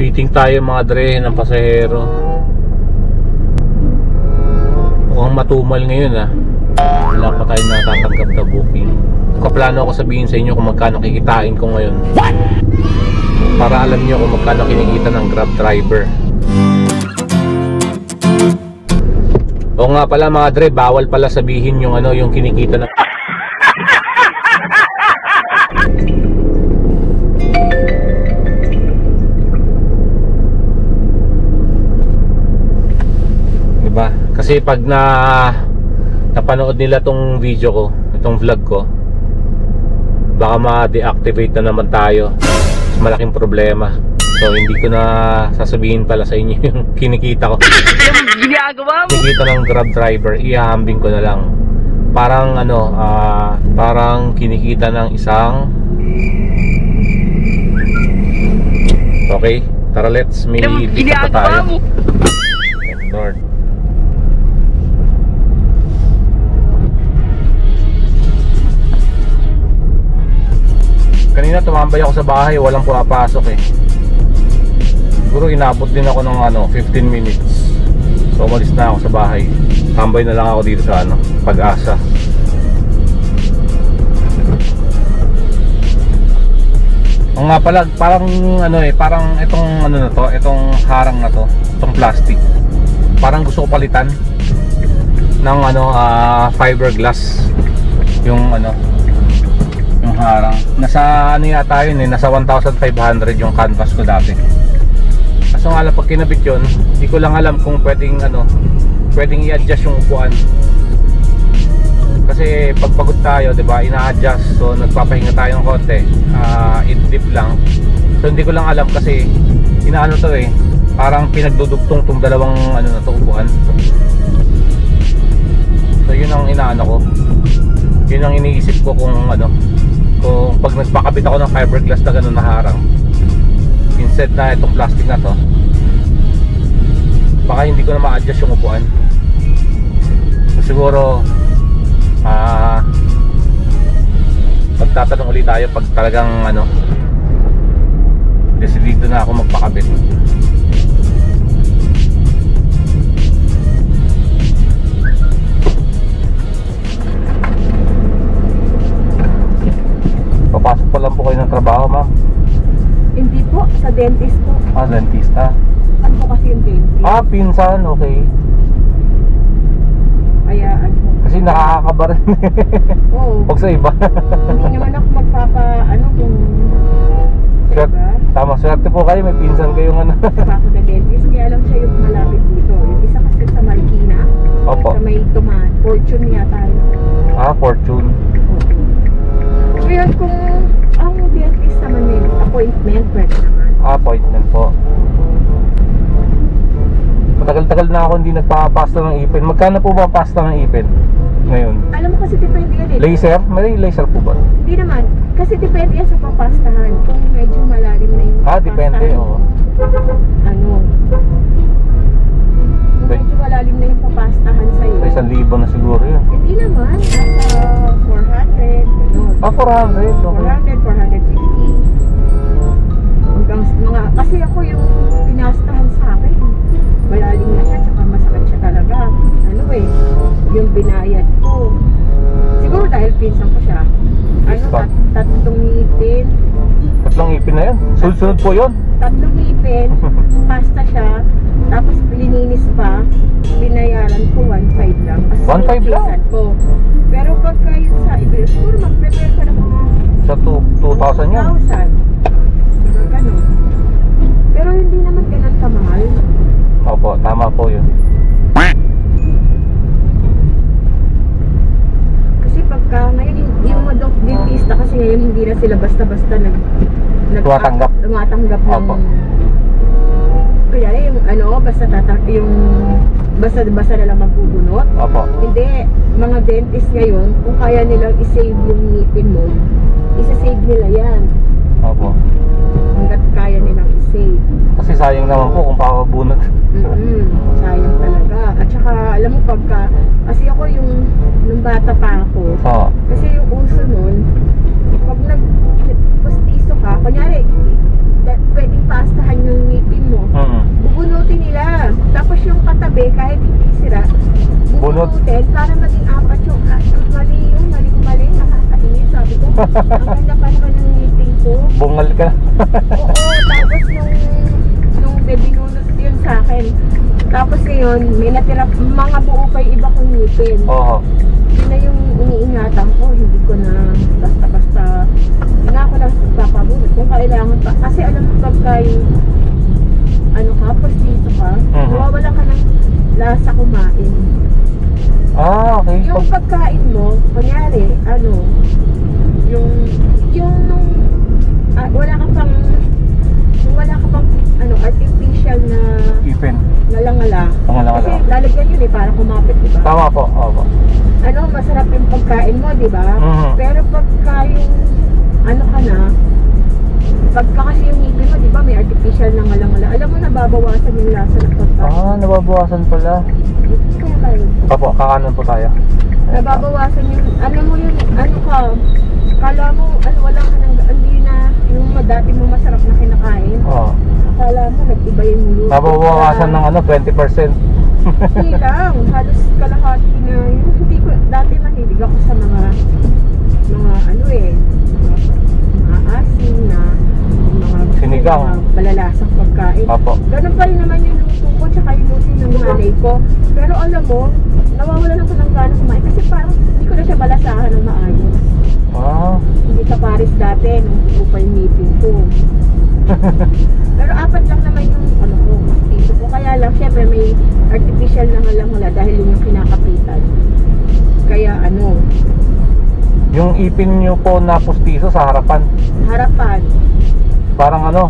Waiting tayo mga dre ng pasahero. Mukhang matumal ngayon wala pa tayo natatanggap na booking. Kaplano ako sabihin sa inyo kung magkano kikitain ko ngayon. Para alam niyo kung magkano kinikita ng Grab driver. O nga pala mga dre, bawal pala sabihin yung yung kinikita ng diba? Kasi pag napanood nila tong video ko, itong vlog ko, baka ma-deactivate na naman tayo. Malaking problema. So hindi ko na sasabihin pala sa inyo yung kinikita ko. Kinikita ng Grab driver, ihahambing ko na lang. Parang parang kinikita ng isang. Okay, tara let's may ticket pa tayo. Lord. Kanina tumambay ako sa bahay, walang pumapasok Siguro inabot din ako ng 15 minutes. So umalis na ako sa bahay. Tambay na lang ako dito sa Pag-asa. O nga pala, parang parang itong na to, itong harang na to, itong plastic. Parang gusto ko palitan ng fiberglass. Yung yung harang. Nasa yata yun nasa 1,500 yung canvas ko dati. Kaso nga lang pag kinabit yun, hindi ko lang alam kung pwedeng pwedeng i-adjust yung upuan. Kasi pag pagod tayo, 'di ba, ina-adjust. So nagpapahinga tayo ng konti. I-dip lang. So hindi ko lang alam kasi inaano to parang pinagdudugtong tong dalawang na to upuan. So yun ang inaano ko. Yun ang iniisip ko kung kung pag nagpakabit ako ng fiberglass na gano'n na harang, instead na itong plastic na to, baka hindi ko na ma-adjust yung upuan. So, siguro magtatanong ulit tayo pag talagang decidido na ako magpakabit. Papasok pa lang po kayo ng trabaho, ma'am? Hindi po, sa dentist po. Dentista. Ano po kasi yung dentist? Pinsan, okay. Kaya kasi nakakakaba rin. Oo. Pag sa iba. Hindi naman ako kung sa iba. Tama, swerte po kayo, may pinsan kayong Ako na dentist, kaya alam siya yung malapit dito. Yung isa kasi sa Marikina. Opo. Sa may Tuman, Fortune yata. Fortune. Ngayon kung ang dentist naman appointment, pwede naman. Appointment po. Matagal-tagal na ako hindi nagpapasta ng ipin. Magkano po ba pasta ng ipin ngayon? Alam mo kasi depende yan Laser? May laser po ba? Hindi naman. Kasi depende yan sa papastahan. Kung medyo malalim na yung papastahan. Depende, oo. Kung medyo malalim na yung papastahan sa'yo. Sa 1,000 na siguro yun. Hindi naman. Nasa 400. 400. Okay. 400, 450. Hanggang kasi ako yung pinastahan sa akin. Malalim na siya, tsaka masakit siya talaga. Yung binayad ko. Siguro dahil pinsan ko siya. Tatlong ngipin. Tatlong ngipin na yun? Sunod po yun? Tatlong ngipin, pasta siya, tapos lininis pa, binayaran ko 1,500 lang. 1,500 lang? Ko. Pero pagka yun sa iba, siguro mag-prepare ka ng mga sa 2,000 yan? 2,000. Ganun. Pero hindi naman ganun kamahal. Opo, tama po yun. Kasi pagka ngayon, yung dentista kasi ngayon hindi na sila basta-basta tumatanggap ng kaya yung basta na lang magbubunot. Opo. Hindi, mga dentist ngayon, kung kaya nilang i-save yung ngipin mo, isa-save nila yan. Opo. Hanggat kaya nilang i-save. Kasi sayang naman po kung papabunot. Sayang talaga. At saka, alam mo kasi ako nung bata pa ako, kasi yung uso nun, pag nagpustiso ka, kunyari, pwedeng pastahan yung ngipin balutin para maging apat yung mali, nakakainis, sabi ko. Ang ganda pa naman ng ngipin ko. Bungal ka. Oo, tapos nung binunot yun sa akin. Tapos ngayon, may natira, mga buo pa yung iba kong ngipin. Oo. Yun na yung iniingatan ko, hindi ko na basta-basta, hindi na ako lang papabunot. Kung kailangan pa, kasi alam mo pagka yung, ano ka, postizo ka, nawawala ka ng lasa kumain. Ah, okay. Yung pagkain mo, kunyari, ano, wala ka pang, ano, artificial na Ipin. ngala-ngala. Ngala-ngala. Kasi lalagyan yun para kumapit, di ba? Tama po. Opo. Ano, masarap yung pagkain mo, di ba? Pero pagka yung, ano ka na, pagka kasi yung ngipin mo, di ba, may artificial na ngala-ngala. Alam mo, nababawasan yung lasa ng pagkain. Ah, nababawasan pala. Kaya tayo. Opo, kakanan po tayo. Nababawasan yung, ano mo yun, ano ka, kala mo, ano, wala ka nang, hindi na, yung dati mo masarap na kinakain. Oo. Akala mo, nag-iba yung mulo. Nababawasan ng ano, 20%. Hindi lang, halos kalahati na yun. Hindi ko, dati mahilig ako sa mga ano mga asin na, mga Sinigang. mga malalasang pagkain. Opo. Ganun pa rin naman yung luto ko, tsaka yung luto ng nanay ko. Pero alam mo, nawawalan ako ng gana kumain kasi parang hindi ko na siya balasahan ng maayos. Ah. Hindi sa Paris dati, nung upay meeting ko. Pero apat lang naman yung ano ko, postizo ko. Kaya lang, syempre may artificial na ngala-ngala dahil yun yung kinakapitan. Kaya ano, Yung ipin nyo po na pustiso sa harapan. harapan. Parang ano,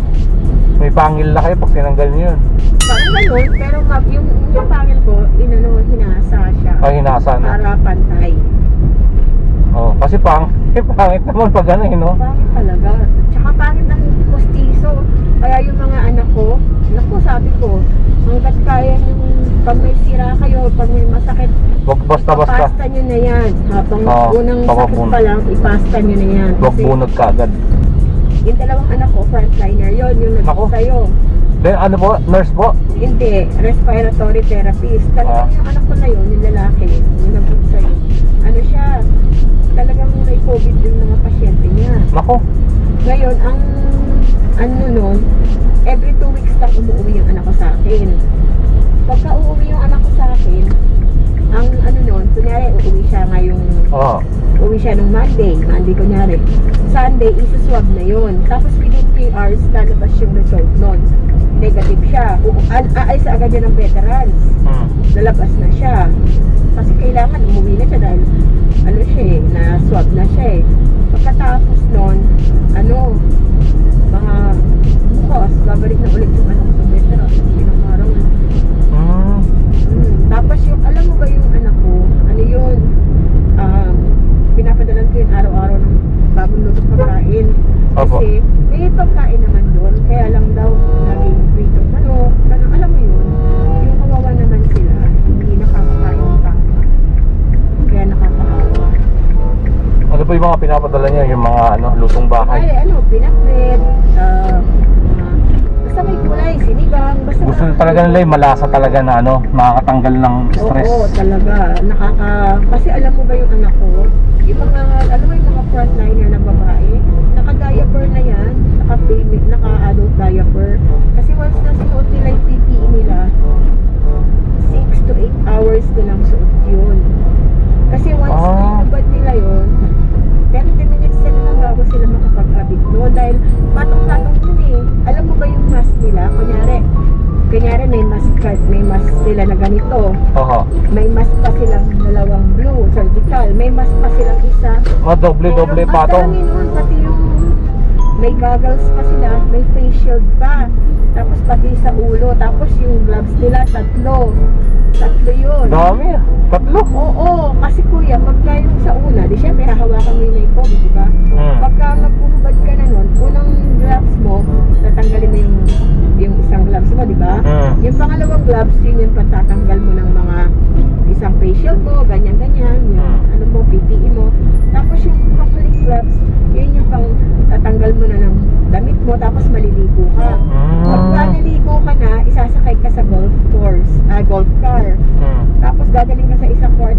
may pangil na kayo pag tinanggal nyo yun. Parang ganun, pero yung pangil ko, hinasa siya. Ay, hinasa na. Para pantay. Oh, kasi pangit naman pag ano, no? Pangit talaga. Tsaka pangit ng postizo. Kaya yung mga anak ko, naku, sabi ko, hanggat kaya yung pag may sira kayo, pag may masakit, Wag basta-basta. ipasta nyo na yan. Habang unang sakit papabunod. pa lang, ipasta nyo na yan. Wag bunod ka agad. Yung dalawang anak ko, frontliner yon yung Naku. nagpo sa'yo. Then ano po? Nurse po? Hindi, respiratory therapist. Talagang yung anak ko na yun, yung lalaki, yung nagpo sa'yo. Ano siya, talagang may COVID yung mga pasyente niya. Nako. Ngayon, ang ano nun, every 2 weeks lang umuwi yung anak ko sa akin. Pagka uuwi yung anak ko sa akin, ang ano nun, kunyari uuwi siya ngayong, Oo. uuwi siya nung Monday kunyari. Sunday, isuswab na yun. Tapos within 3 hours, lalabas yung result nun. Negative siya. Aalis agad yan ng veterans. Lalabas na siya. Kasi kailangan umuwi na siya dahil ano siya na-swab na siya Pagkatapos nun, ano, mga bukas, babalik na ulit yung anak ko sa veterans. Ilang araw na. Tapos yung, alam mo ba yung anak ko, ano yun, pinapadalan ko yun araw-araw ng bagong lutong pagkain. Opo. Kasi may pagkain naman doon, kaya lang daw naging pritong manok, ganun, alam mo yun, yung kawawa naman sila, hindi nakakakain ng tama. Kaya nakakaawa. Ano po yung mga pinapadala niya? Yung mga ano, lutong bahay? Ay, ano, pinakbet, basta may gulay, sinigang, basta Gusto talaga nila yung malasa talaga na ano, makakatanggal ng stress. Oo, talaga. Kasi alam mo ba yung anak ko, yung mga, alam mo yung mga frontliner na babae, naka-diaper na yan, naka-adult diaper. Kasi once na sinuot nila yung PPE nila, 6 to 8 hours nilang suot yun. Kasi once na inubad nila yun, 30 minutes na lang bago sila makapagkabit doon. Dahil patong-patong yun Alam mo ba yung mask nila? Kunyari may mask sila na ganito. Oho. May mask pa silang dalawang blue, surgical. May mask pa silang isa. Doble-doble patong. Pati yung may goggles pa sila, may face shield pa. Tapos pati sa ulo. Tapos yung gloves nila, tatlo yun. Dami ah. 3. Oo, kasi kuya, pagka yung sa una, di syempre hahawakan mo yung COVID, di ba? Pagka magbuhubad ka na nun, unang gloves mo, tatanggalin mo yung isang gloves mo, di ba? Yung pangalawang gloves, yun yung patatanggal mo ng mga isang face shield mo, ganyan-ganyan, yung ano mo, PPE mo. Tapos yung pang-huling gloves, yun yung pang tatanggal mo na ng damit mo, tapos maliligo ka. Pagka naligo ka na, isasakay ka sa golf car. Tapos dadaling ka sa isang court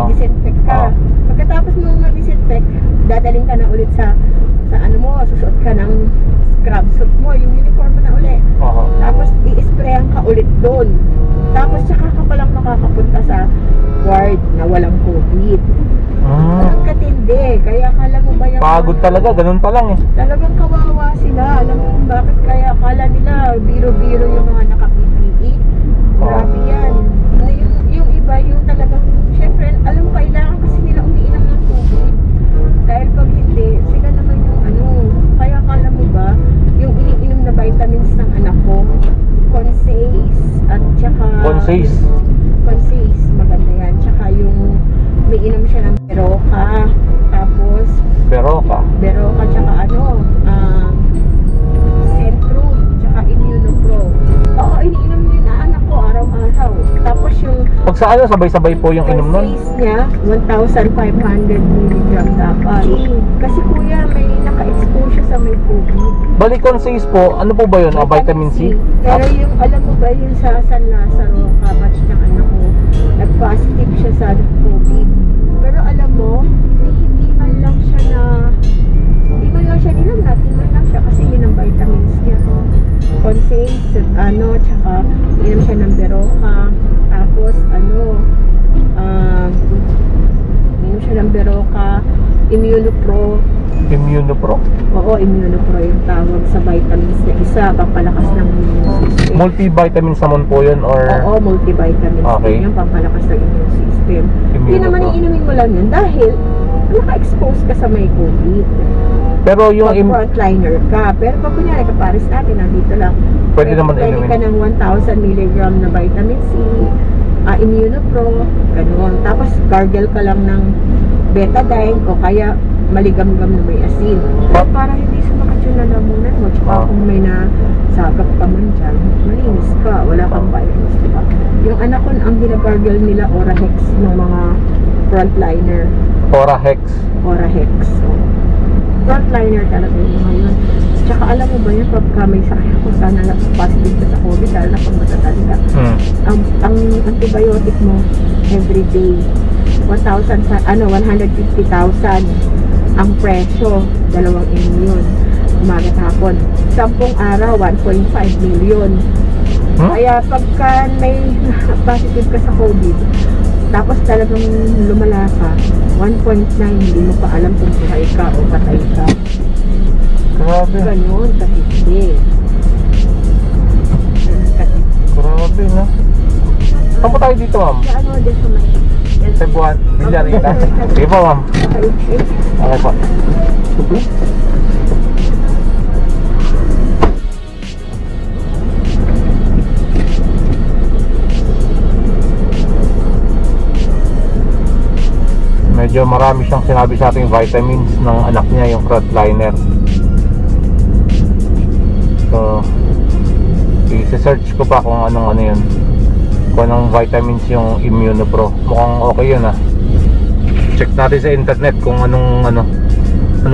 i-disinfect ka. Pagkatapos mo ma-disinfect, dadaling ka na ulit sa ano mo, susuot ka ng scrub suit mo, yung uniform mo na ulit. Tapos i-sprayan ka ulit doon. Tapos tsaka ka palang makakapunta sa ward na walang COVID. Ang katindi, kaya akala mo ba yung Pagod talaga, ganun pa lang eh. talagang kawawa sila. Alam mo kung bakit, kaya akala nila biro-biro yung mga naka-PPE. Grabe yan. Yung iba, yung talagang, syempre, alam kailangan kasi nila umiinom ng tubig. Dahil pag hindi, sila naman yung ano, kaya akala mo ba, yung iniinom na vitamins ng anak ko, Consace, at tsaka Consace. Consace, maganda yan. Tsaka yung umiinom siya ng Beroka, tapos Beroka. tsaka ano, Centrum, tsaka Immunopro. Oo, iniinom yun na anak ko araw-araw. Tapos yung Pag sa ano, sabay-sabay po yung inom nun? Consace niya, 1,500 mg dapat. Kasi kuya, may naka-expose siya sa may COVID. Bali Consace po, ano po ba yun? Vitamin C? Pero yung, alam mo ba yung sa San Lazaro, kabatch ng anak ko, nag-positive siya sa COVID. Pero alam mo, hindi man lang siya nilagnat, hindi man lang siya kasi yun ang vitamins niya. Consace, ano, tsaka inom siya ng Beroka, tapos ano, inom siya ng Beroka, Immunopro. Immunopro. Oo, Immunopro yung tawag sa vitamins na isa, pampalakas ng immune system. Multivitamins naman po yun or? Oo, multivitamins Okay. din yung pampalakas ng immune system. Hindi Immunopro. naman iinumin mo lang yun dahil naka-expose ka sa may COVID. Pero yung Pag frontliner ka. Pero pag kunyari kapares natin, nandito lang. Pwede naman Pwede inumin. ka ng 1,000 mg na vitamin C, Immunopro, ganun. Tapos gargle ka lang ng betadine o kaya maligam-gam na may asin. Pero para hindi sumakit yung lalamunan mo, tsaka kung may nasagap ka man dyan, malinis ka, wala kang virus, diba? Yung anak ko, ang ginagargle nila, Orahex ng mga frontliner. Orahex. Orahex. So, frontliner talaga yung mga yun. Tsaka alam mo ba yun, pagka may sakit ko, sana na positive ka sa COVID, lalo na pag matatanda. Ang antibiotic mo, everyday, 150,000 ang presyo, 2 immune, umaga at hapon. 10 araw, 1.5 million. Kaya pagka may positive ka sa COVID, tapos talagang lumala ka, 1.9, hindi mo pa alam kung buhay ka o patay ka. Grabe. Ganun, katindi. Grabe, no? Saan po tayo dito, ma'am? Sa ano, dyan sa may... Sa buwan, Villarita. Sige po, ma'am. Okay po. Medyo marami siyang sinabi sa ating vitamins ng anak niya, yung frontliner. So, i-search ko pa kung anong ano yun, kung anong vitamins yung Immunopro. Mukhang okay yun ah. Check natin sa internet kung anong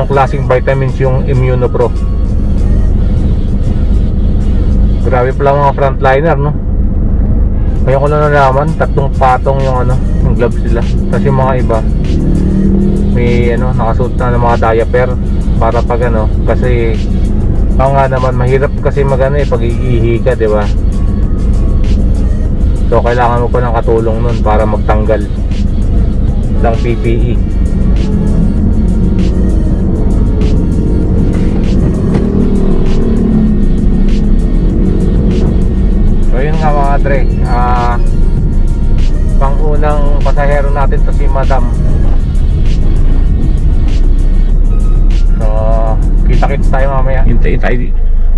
klaseng vitamins yung Immunopro. Grabe pala mga frontliner, no? Ngayon ko na nalaman, 3 patong yung yung gloves sila. Kasi mga iba may nakasuot na ng mga diaper para pag kasi nga naman mahirap kasi pag iihi ka, di ba? So kailangan mo pa ng katulong nun para magtanggal ng PPE. So yun nga mga Dre, pang-unang pasahero natin to si Madam. So kita-kits tayo mamaya. Hintay tayo,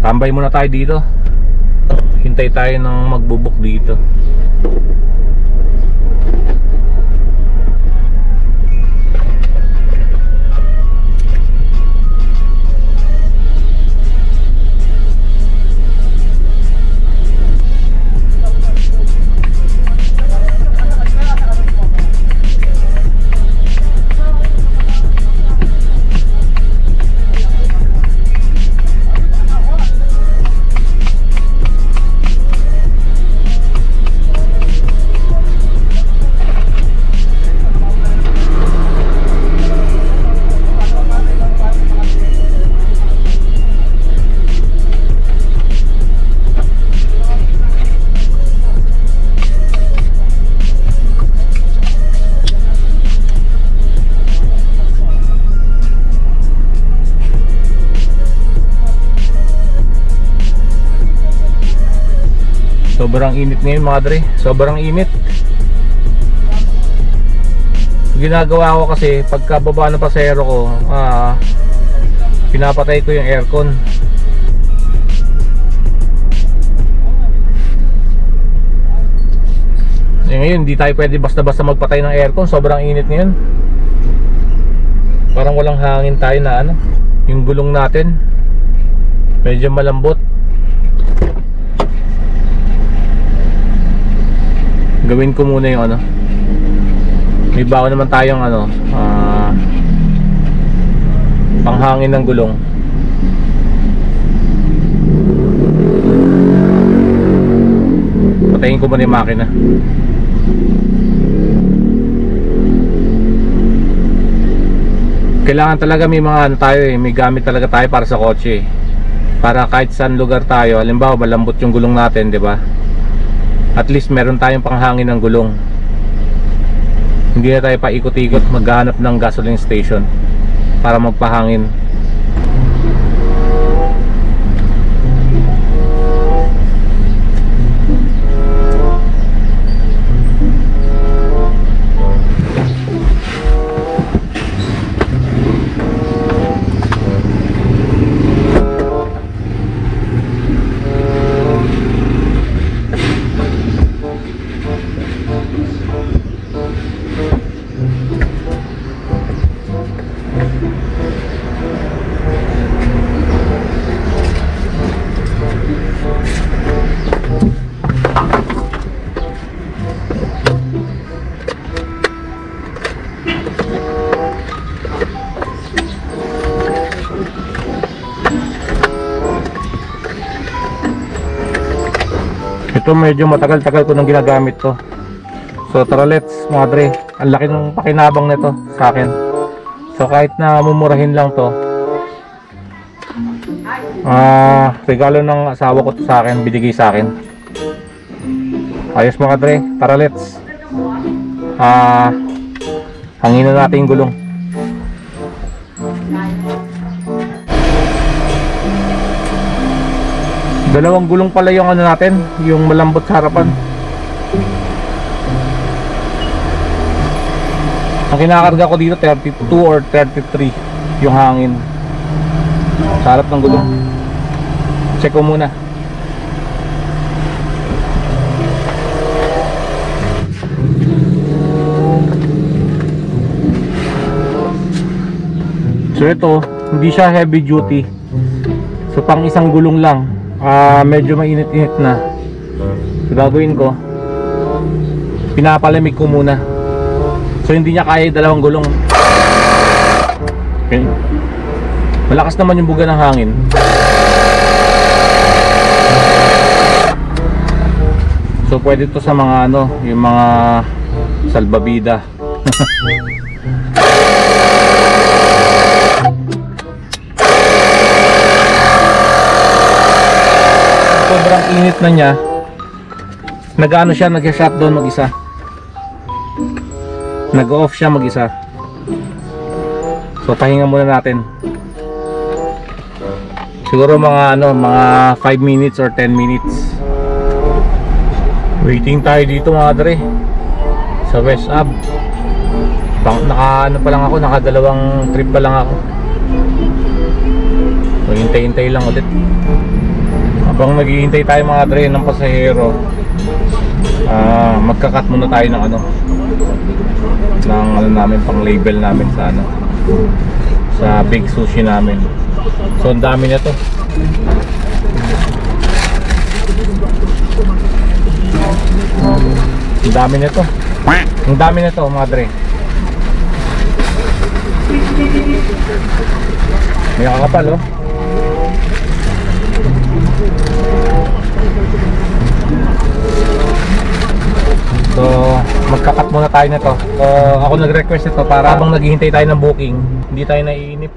tambay muna tayo dito. Hintay tayo ng magbubuk dito. Sobrang init ngayon mga dre, sobrang init. Ginagawa ko kasi pagka baba ng pasahero ko, pinapatay ko yung aircon. Ngayon hindi tayo pwede basta-basta magpatay ng aircon, sobrang init ngayon. Parang walang hangin tayo na ano. Yung gulong natin medyo malambot. Gawin ko muna yung ano, may baon naman tayong ano, panghangin ng gulong. Patayin ko muna yung makina. Kailangan talaga may mga ano tayo eh, may gamit talaga tayo para sa kotse eh. Para kahit saan lugar tayo, halimbawa malambot yung gulong natin, di ba? At least meron tayong panghangin ng gulong. Hindi na tayo paikot-ikot maghanap ng gasoline station para magpahangin. Ito medyo matagal-tagal ko nang ginagamit to. So tara let's mga dre, ang laki ng pakinabang nito sa akin. So kahit na mumurahin lang to, regalo ng asawa ko to sa akin, binigay sa akin. Ayos mga dre, tara let's hanginan natin yung gulong. Dalawang gulong pala yung ano natin, yung malambot sa harapan. Ang kinakarga ko dito 32 or 33 yung hangin sa harap ng gulong. Check ko muna. So ito, hindi siya heavy duty. So pang isang gulong lang. Medyo mainit-init na. So gagawin ko, pinapalamig ko muna. So hindi niya kaya dalawang gulong. Okay. Malakas naman yung buga ng hangin. So pwede to sa mga ano, yung mga salbabida. Sobrang init na niya. Nag-ano siya, nag-shutdown mag-isa. Nag-off siya mag-isa. So pahinga muna natin. Siguro mga ano, mga 5 minutes or 10 minutes. Waiting tayo dito mga dre sa West Ave. Naka ano pa lang ako, naka dalawang trip pa lang ako. So hintay-hintay lang ulit. Habang naghihintay tayo mga dre ng pasahero, magkakat muna tayo ng ano, ng ano namin, pang label namin sa ano, sa big sushi namin. So ang dami na to. Ang dami na to. Ang dami na to mga dre. May kakapal oh. So magkakat muna tayo nito. So ako nag-request ito para habang naghihintay tayo ng booking, hindi tayo naiinip.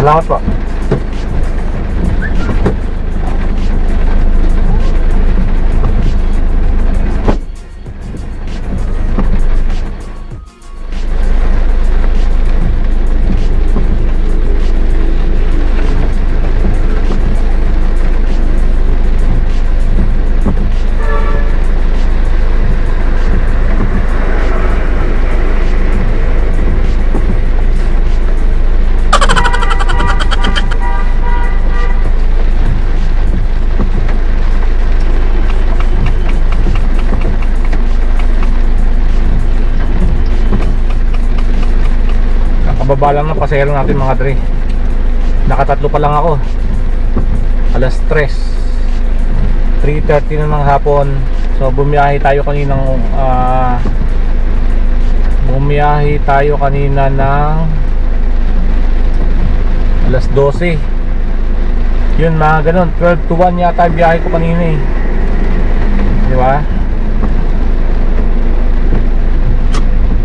Salamat po. Baba lang ng pasahero natin mga dre. Nakatatlo pa lang ako. Alas 3:30 na ng hapon. So bumiyahe tayo kanina ng alas 12. Yun mga ganun, 12 to 1 yata biyahe ko kanina eh. Di ba?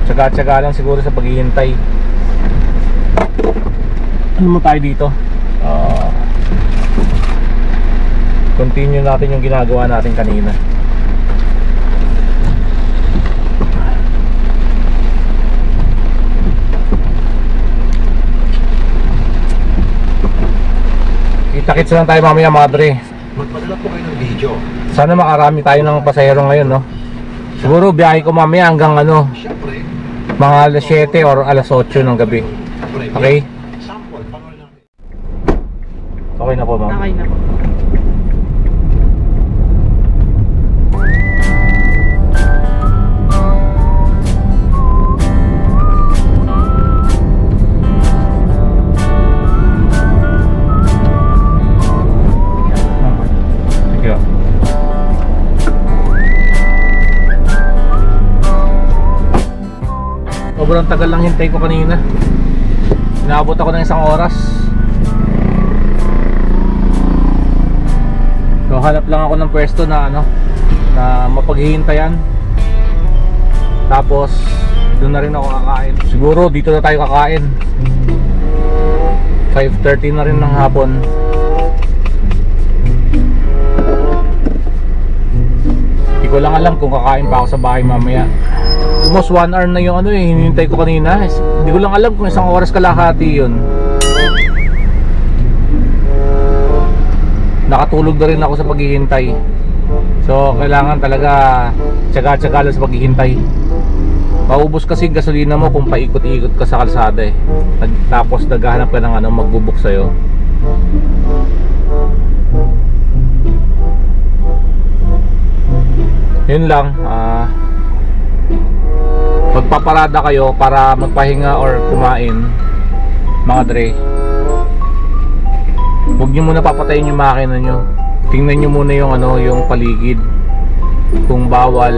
Tsaga-tsaga lang siguro sa paghihintay. Ano mo tayo dito? Continue natin yung ginagawa natin kanina. Kita-kits lang tayo mamaya mga dre. Magpadala po kayo ng video. Sana makarami tayo ng pasahero ngayon, no? Siguro biyahe ko mamaya hanggang ano, Siyempre, mga alas 7 or alas 8 ng gabi. Okay? sample, pangalan natin. Okay na po, ma'am. Okay na po. Thank you. Sobrang tagal lang hintay ko kanina. Inaabot ako ng 1 oras. So hanap lang ako ng pwesto na ano, na mapaghihintayan. Tapos doon na rin ako kakain. Siguro dito na tayo kakain. 5:30 na rin ng hapon. Hindi ko lang alam kung kakain pa ako sa bahay mamaya. Almost 1 hour na yung ano eh, hinihintay ko kanina. Hindi ko lang alam kung 1 oras kalahati yun. Nakatulog na rin ako sa paghihintay. So kailangan talaga tsaga-tsaga lang sa paghihintay. Maubos kasi gasolina mo kung paikot-ikot ka sa kalsada eh. Tapos naghahanap ka ng ano, magbubuk sa'yo. Yun lang, magpaparada kayo para magpahinga or kumain mga dre. Huwag nyo muna papatayin yung makina nyo. Tingnan nyo muna yung ano, yung paligid, kung bawal,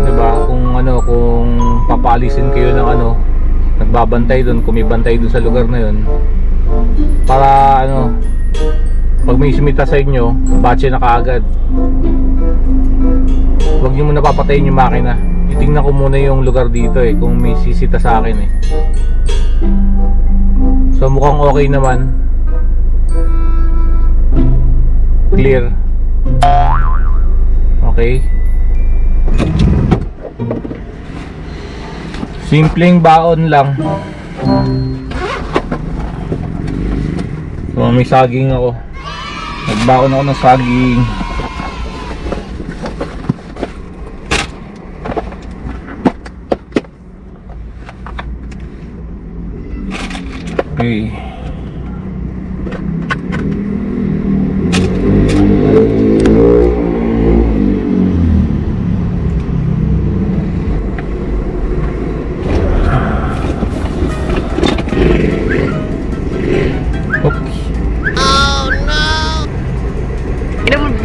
diba? Kung ano, kung papalisin kayo ng ano, nagbabantay doon, kung may bantay doon sa lugar na yun, para ano, pag may sumita sa inyo, batche na kaagad. Huwag nyo muna papatayin yung makina. Itingnan ko muna yung lugar dito eh, kung may sisita sa akin eh. So mukhang okay naman. Clear. Okay. Simpleng baon lang. So may saging ako. Nagbaon ako ng saging. Okay.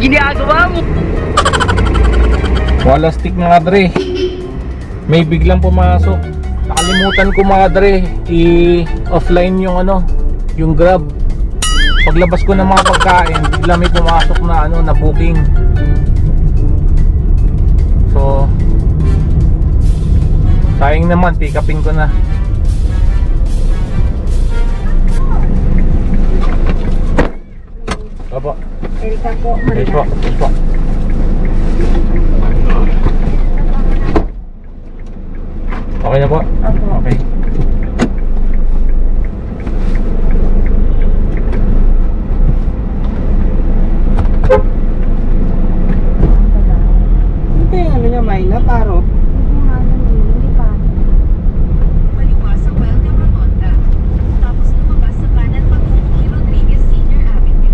Ginagawa mo? Wala stick mga dre. May biglang pumasok. Nakalimutan ko mga dre, i-offline yung ano, yung Grab. Paglabas ko ng mga pagkain, bigla may pumasok na ano, na booking. So sayang naman, pick upin ko na. Siya po, Yes po, Maria. yes po. Okay na po? Opo. Okay. Ito yung ano niya, Mayna, paro. Hindi pa. Kaliwa sa Welcome Rotonda. Tapos lumabas sa kanan patungong kay Rodriguez Senior Avenue.